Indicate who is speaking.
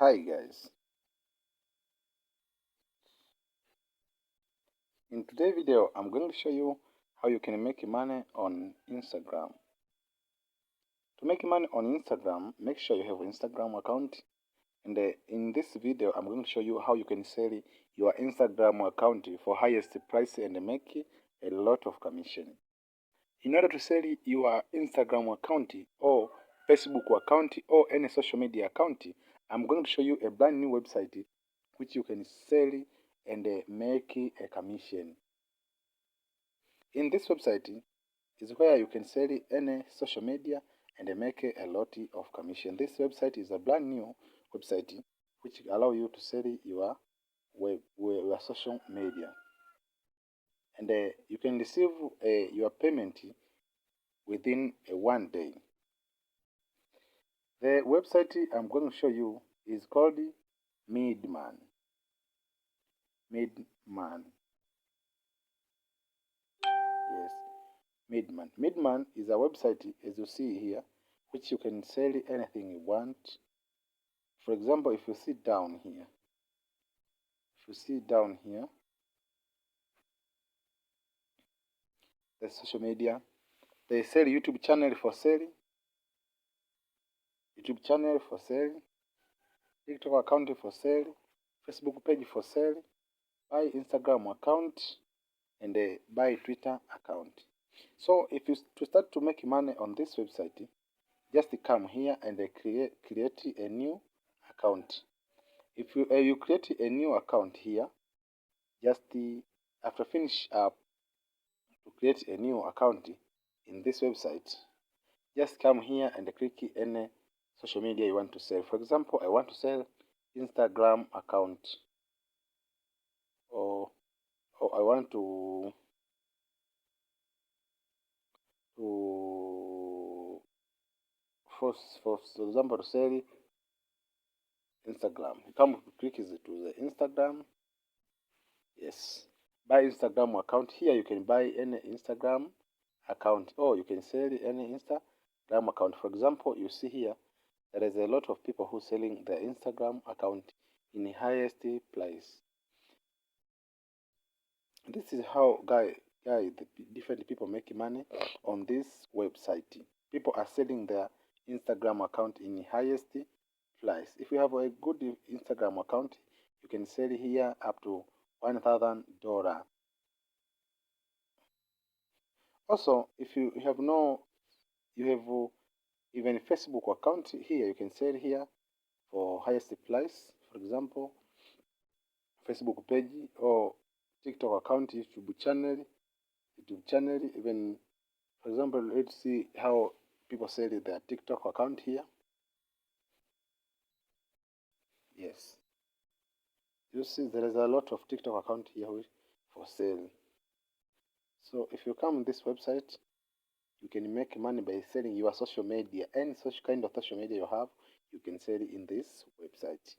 Speaker 1: Hi guys, in today's video I'm going to show you how you can make money on Instagram. To make money on Instagram, make sure you have an Instagram account, and in this video I'm going to show you how you can sell your Instagram account for highest price and make a lot of commission. In order to sell your Instagram account or Facebook account or any social media account, I'm going to show you a brand new website which you can sell and make a commission. In this website is where you can sell any social media and make a lot of commission. This website is a brand new website which allow you to sell your your social media, and you can receive your payment within 1 day. The website I'm going to show you is called Midman. Midman. Yes, Midman. Midman is a website, as you see here, which you can sell anything you want. For example, if you sit down here, the social media, they sell YouTube channel for sale, TikTok account for sale, Facebook page for sale, buy Instagram account, and buy Twitter account. So if you to start to make money on this website, just come here and create a new account. If you create a new account here, just after finish up to create a new account in this website, just come here and click any social media you want to sell. For example, I want to sell Instagram account, or I want to for example to sell Instagram. You come click to the Instagram. Yes, buy Instagram account. Here you can buy any Instagram account, or you can sell any Instagram account. For example, you see here there is a lot of people who selling their Instagram account in the highest price. This is how the different people make money on this website. People are selling their Instagram account in the highest price. If you have a good Instagram account, you can sell here up to $1,000. Also, if you have even Facebook account here, you can sell here for highest price. For example, Facebook page or TikTok account, YouTube channel. Even for example, let's see how people sell their TikTok account here. Yes, you see there is a lot of TikTok account here for sale. So if you come on this website, you can make money by selling your social media. Any such kind of social media you have, you can sell in this website.